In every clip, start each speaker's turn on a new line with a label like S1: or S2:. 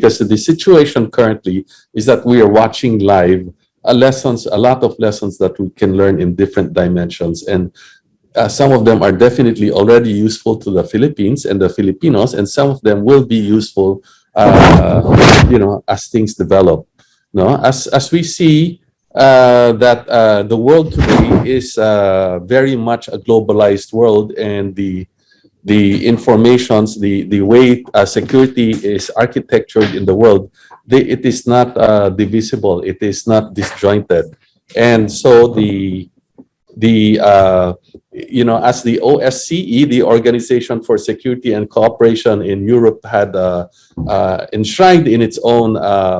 S1: because the situation currently is that we are watching live a lot of lessons that we can learn in different dimensions. And some of them are definitely already useful to the Philippines and the Filipinos, and some of them will be useful, as things develop. No, as we see that the world today is very much a globalized world, and the informations, the way security is architectured in the world, it is not divisible, it is not disjointed. And so as the OSCE, the Organization for Security and Cooperation in Europe, had enshrined in its own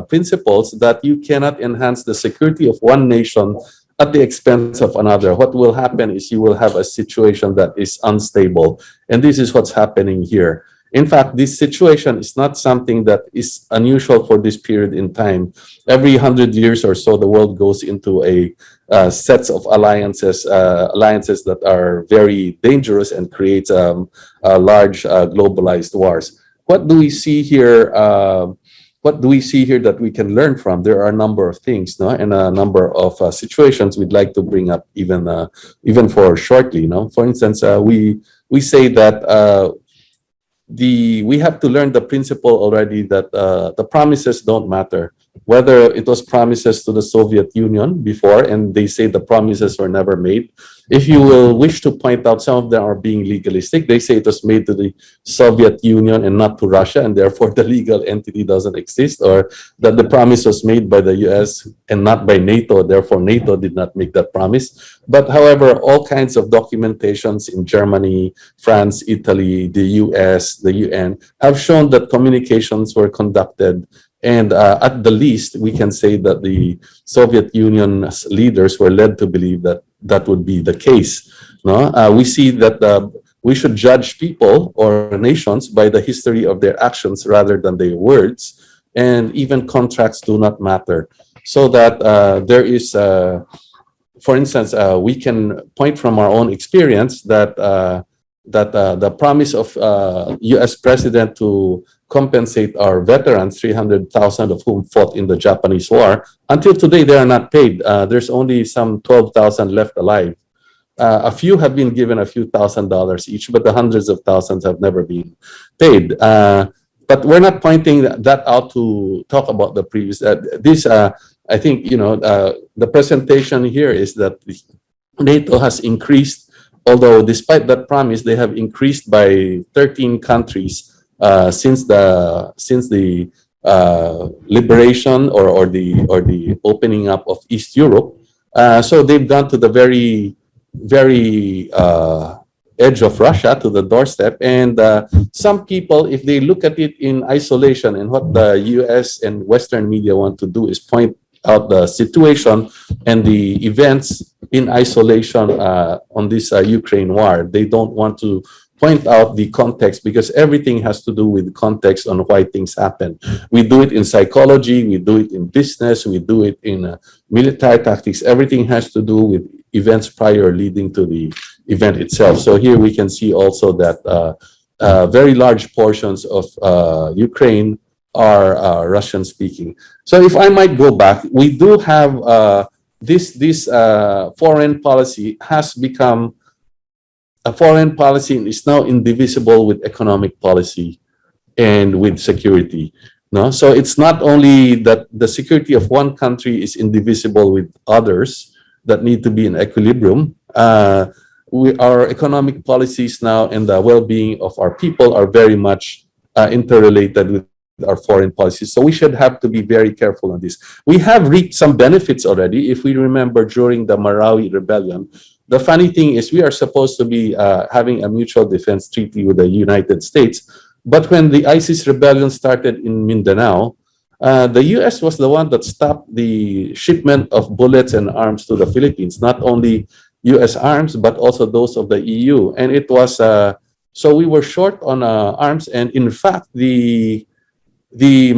S1: principles that you cannot enhance the security of one nation at the expense of another. What will happen is you will have a situation that is unstable. And this is what's happening here. In fact, this situation is not something that is unusual for this period in time. Every 100 years or so, the world goes into a sets of alliances that are very dangerous and creates large globalized wars. What do we see here? What do we see here that we can learn from? There are a number of things, no, and a number of situations we'd like to bring up, even for shortly. No, for instance, we say that we have to learn the principle already that the promises don't matter. Whether it was promises to the Soviet Union before, and they say the promises were never made. If you will wish to point out, some of them are being legalistic. They say it was made to the Soviet Union and not to Russia, and therefore the legal entity doesn't exist, or that the promise was made by the US and not by NATO, therefore NATO did not make that promise. But however, all kinds of documentations in Germany, France, Italy, the US, the UN have shown that communications were conducted. And at the least, we can say that the Soviet Union's leaders were led to believe that that would be the case. No? We see that we should judge people or nations by the history of their actions rather than their words. And even contracts do not matter. So that there is, for instance, we can point from our own experience that the promise of US President to compensate our veterans, 300,000 of whom fought in the Japanese War, until today they are not paid. There's only some 12,000 left alive. A few have been given a few $1,000s each, but the hundreds of thousands have never been paid. But we're not pointing that out to talk about the previous. I think, the presentation here is that NATO has increased, although despite that promise, they have increased by 13 countries since the liberation or the opening up of East Europe. So they've gone to the very edge of Russia, to the doorstep. And some people, if they look at it in isolation, and what the US and Western media want to do is point out the situation and the events in isolation on this Ukraine war. They don't want to point out the context, because everything has to do with context on why things happen. We do it in psychology, we do it in business, we do it in military tactics. Everything has to do with events prior leading to the event itself. So here we can see also that very large portions of Ukraine are Russian speaking. So if I might go back, we do have this foreign policy has become a foreign policy and is now indivisible with economic policy and with security. No, so it's not only that the security of one country is indivisible with others that need to be in equilibrium. Our economic policies now and the well-being of our people are very much interrelated with our foreign policies. So we should have to be very careful on this. We have reaped some benefits already. If we remember during the Marawi rebellion, the funny thing is we are supposed to be having a mutual defense treaty with the United States. But when the ISIS rebellion started in Mindanao, the US was the one that stopped the shipment of bullets and arms to the Philippines, not only US arms, but also those of the EU. And it was, so we were short on arms. And in fact, the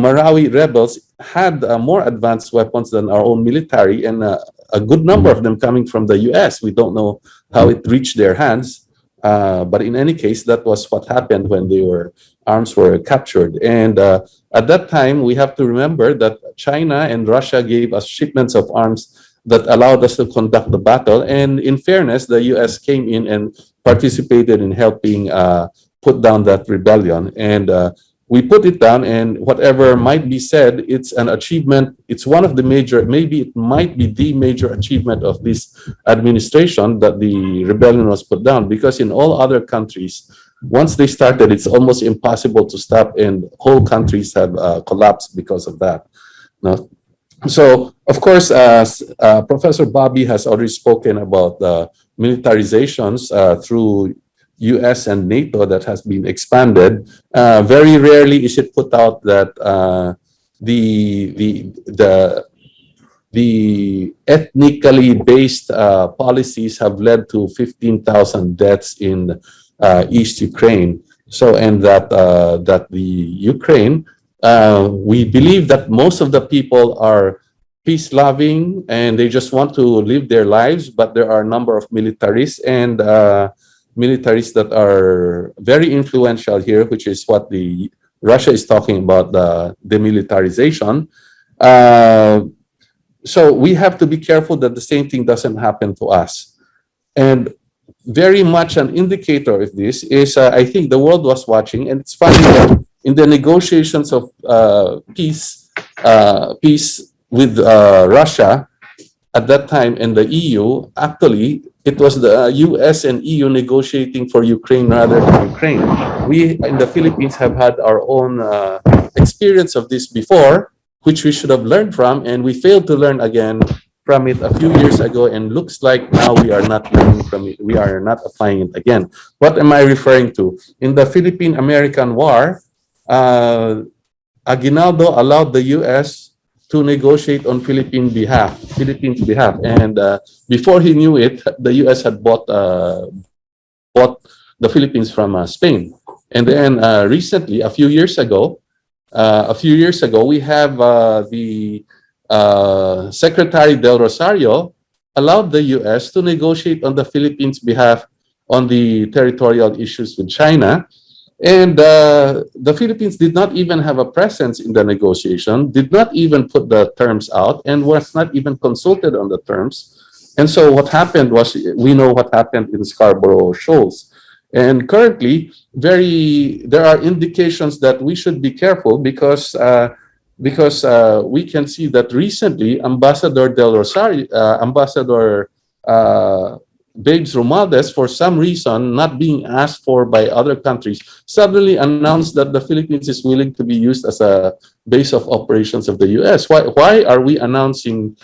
S1: Marawi rebels had more advanced weapons than our own military, and a good number of them coming from the US. We don't know how it reached their hands. But in any case, that was what happened when arms were captured. And at that time, we have to remember that China and Russia gave us shipments of arms that allowed us to conduct the battle. And in fairness, the US came in and participated in helping put down that rebellion. And we put it down, and whatever might be said, it's an achievement. It's one of the major, maybe it might be the major achievement of this administration, that the rebellion was put down, because in all other countries, once they started, it's almost impossible to stop, and whole countries have collapsed because of that. No? So, of course, Professor Bobby has already spoken about the militarizations through US and NATO that has been expanded. Very rarely is it put out that the ethnically based policies have led to 15,000 deaths in East Ukraine. So, and that the Ukraine, we believe that most of the people are peace-loving and they just want to live their lives, but there are a number of militaries and militaries that are very influential here, which is what the Russia is talking about, the demilitarization. So we have to be careful that the same thing doesn't happen to us. And very much an indicator of this is, I think the world was watching, and it's funny that in the negotiations of peace with Russia at that time in the EU, actually, it was the US and EU negotiating for Ukraine rather than Ukraine. We in the Philippines have had our own experience of this before, which we should have learned from, and we failed to learn again from it a few years ago, and looks like now we are not learning from it. We are not applying it again. What am I referring to? In the Philippine-American War, Aguinaldo allowed the US to negotiate on Philippines' behalf, and before he knew it, the U.S. had bought the Philippines from Spain. And then recently, a few years ago, we have the Secretary Del Rosario allowed the U.S. to negotiate on the Philippines' behalf on the territorial issues with China. And the Philippines did not even have a presence in the negotiation, did not even put the terms out, and was not even consulted on the terms. And so what happened was, we know what happened in Scarborough Shoals. And currently, there are indications that we should be careful because we can see that recently, Ambassador Del Rosario, Ambassador Babes Romualdez, for some reason not being asked for by other countries, suddenly announced that the Philippines is willing to be used as a base of operations of the US. Why are we announcing?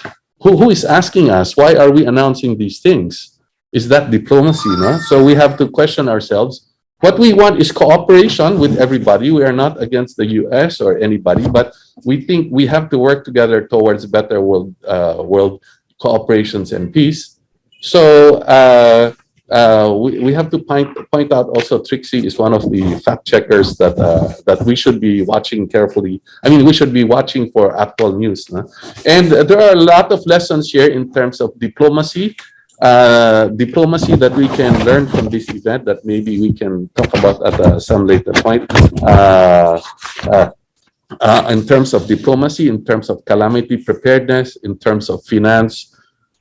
S1: Who is asking us? Why are we announcing these things? Is that diplomacy? No. So we have to question ourselves. What we want is cooperation with everybody. We are not against the US or anybody, but we think we have to work together towards better world cooperations and peace. So we have to point out also, Trixie is one of the fact checkers that we should be watching carefully. I mean, we should be watching for actual news. No? And there are a lot of lessons here in terms of diplomacy that we can learn from this event that maybe we can talk about at some later point. In terms of diplomacy, in terms of calamity preparedness, in terms of finance,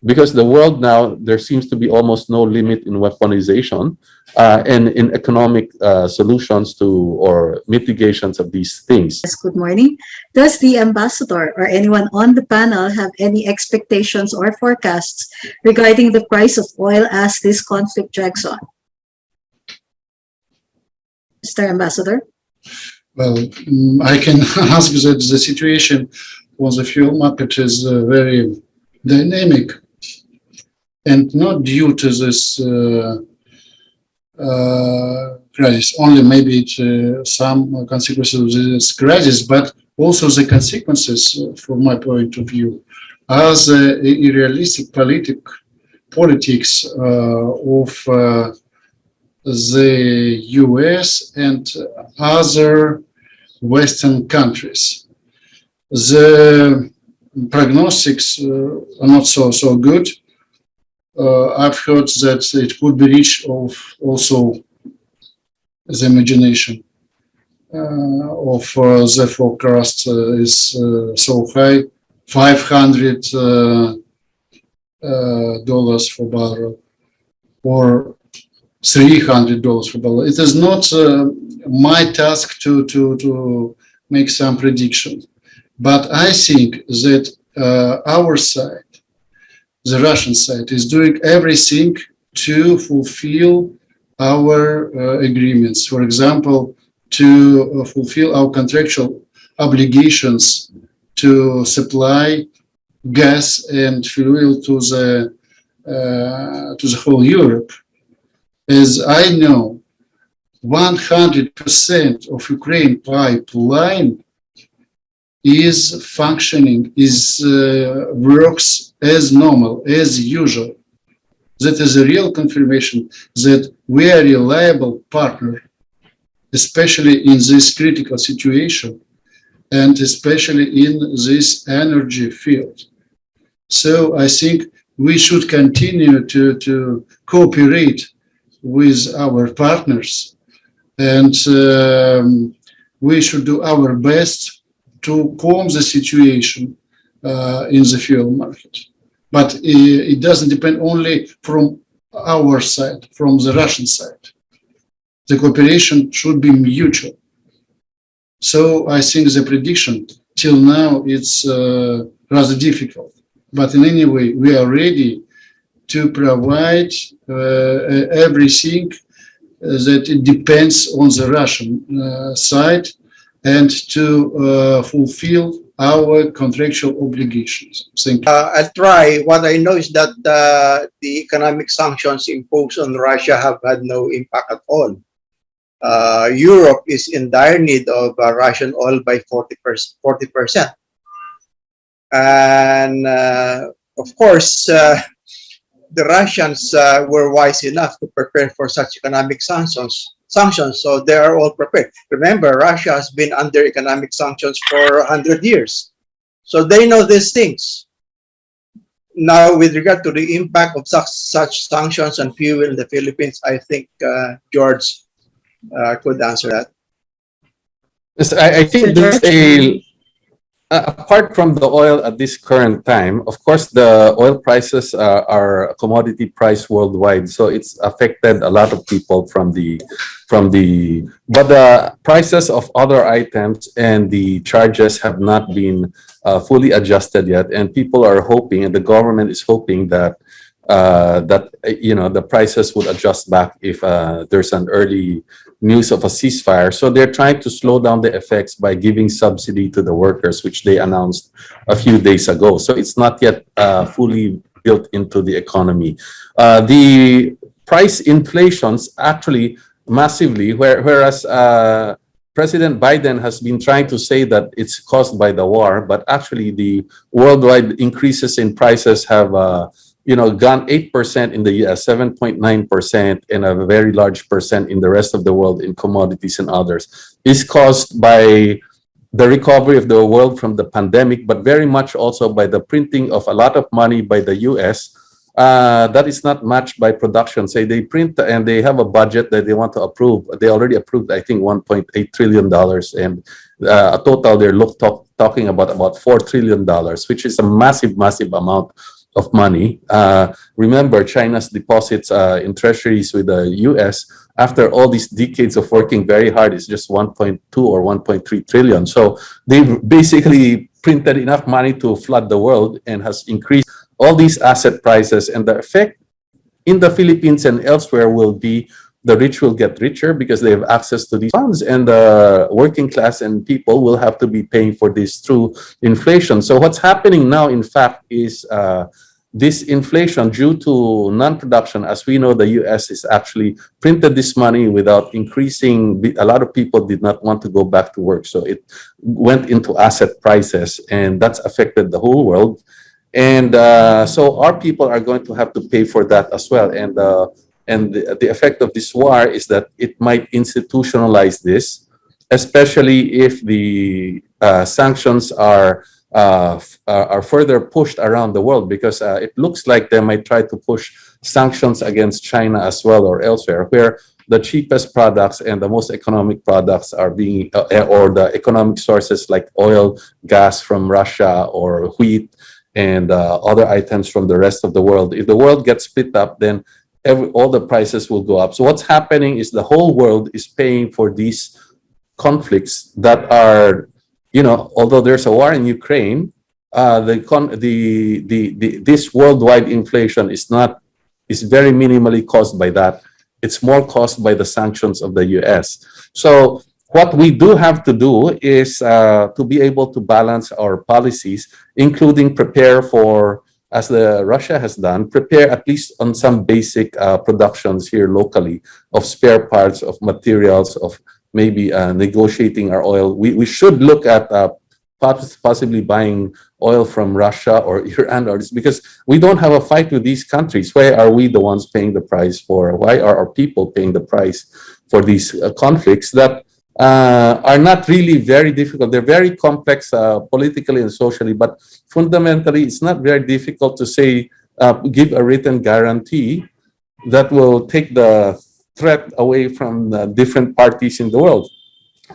S1: because the world now, there seems to be almost no limit in weaponization and in economic solutions to or mitigations of these things.
S2: Yes, good morning. Does the ambassador or anyone on the panel have any expectations or forecasts regarding the price of oil as this conflict drags on? Mr. Ambassador?
S3: Well, I can ask that the situation on the fuel market is very dynamic, and not due to this crisis only, maybe some consequences of this crisis, but also the consequences, from my point of view, are the unrealistic politics of the US and other Western countries. The prognostics are not so good. I've heard that it could be reached of also the imagination of the forecast is so high, $500 dollars for barrel or $300 per barrel. It is not my task to make some prediction, but I think that our side, the Russian side, is doing everything to fulfill our agreements. For example, to fulfill our contractual obligations to supply gas and fuel to the whole Europe. As I know, 100% of Ukraine pipeline is functioning, works as normal, as usual. That is a real confirmation that we are a reliable partner, especially in this critical situation and especially in this energy field. So I think we should continue to cooperate with our partners, and we should do our best to calm the situation in the fuel market. But it doesn't depend only from our side, from the Russian side. The cooperation should be mutual. So I think the prediction till now it's rather difficult. But in any way, we are ready to provide everything that it depends on the Russian side and to fulfill our contractual obligations. Thank you.
S4: I'll try. What I know is that the economic sanctions imposed on Russia have had no impact at all. Europe is in dire need of Russian oil by 40%. And of course, the Russians were wise enough to prepare for such economic sanctions, so they are all prepared. Remember, Russia has been under economic sanctions for 100 years. So they know these things. Now, with regard to the impact of such sanctions on fuel in the Philippines, I think George could answer that.
S1: Yes, I think there's apart from the oil at this current time, of course, the oil prices are a commodity price worldwide, so it's affected a lot of people but the prices of other items and the charges have not been fully adjusted yet, and people are hoping, and the government is hoping that the prices would adjust back if there's an early news of a ceasefire. So they're trying to slow down the effects by giving subsidy to the workers, which they announced a few days ago. So it's not yet fully built into the economy. The price inflations actually massively, whereas President Biden has been trying to say that it's caused by the war, but actually the worldwide increases in prices have gone 8% in the US, 7.9%, and a very large percent in the rest of the world in commodities and others, is caused by the recovery of the world from the pandemic, but very much also by the printing of a lot of money by the US that is not matched by production. Say they print and they have a budget that they want to approve. They already approved, I think, $1.8 trillion, and a total they're talking about $4 trillion, which is a massive, massive amount of money. Remember, China's deposits in treasuries with the US after all these decades of working very hard is just 1.2 or 1.3 trillion. So they've basically printed enough money to flood the world and has increased all these asset prices. And the effect in the Philippines and elsewhere will be the rich will get richer because they have access to these funds, and the working class and people will have to be paying for this through inflation. So what's happening now, in fact, is this inflation due to non-production. As we know, the US is actually printed this money without increasing. A lot of people did not want to go back to work, so it went into asset prices, and that's affected the whole world. And so our people are going to have to pay for that as well. And the effect of this war is that it might institutionalize this, especially if the sanctions are further pushed around the world, because it looks like they might try to push sanctions against China as well or elsewhere, where the cheapest products and the most economic products are being, or the economic sources like oil, gas from Russia, or wheat, and other items from the rest of the world. If the world gets split up, then all the prices will go up. So what's happening is the whole world is paying for these conflicts that are, although there's a war in Ukraine, this worldwide inflation is very minimally caused by that. It's more caused by the sanctions of the US. So what we do have to do is to be able to balance our policies, including prepare for, as Russia has done, prepare at least on some basic productions here locally of spare parts, of materials, of maybe negotiating our oil. We should look at possibly buying oil from Russia or Iran, or because we don't have a fight with these countries. Why are we the ones paying the price for? Why are our people paying the price for these conflicts that are not really very difficult? They're very complex politically and socially, but fundamentally, it's not very difficult to say, give a written guarantee that will take the threat away from the different parties in the world.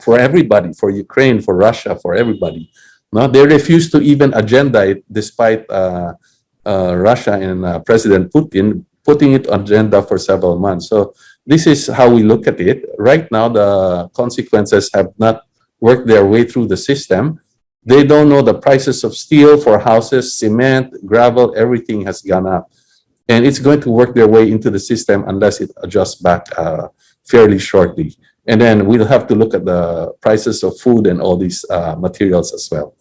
S1: For everybody, for Ukraine, for Russia, for everybody. No, they refuse to even agenda it, despite Russia and President Putin putting it on agenda for several months. So this is how we look at it. Right now, the consequences have not worked their way through the system. They don't know the prices of steel for houses, cement, gravel, everything has gone up. And it's going to work their way into the system unless it adjusts back fairly shortly. And then we'll have to look at the prices of food and all these materials as well.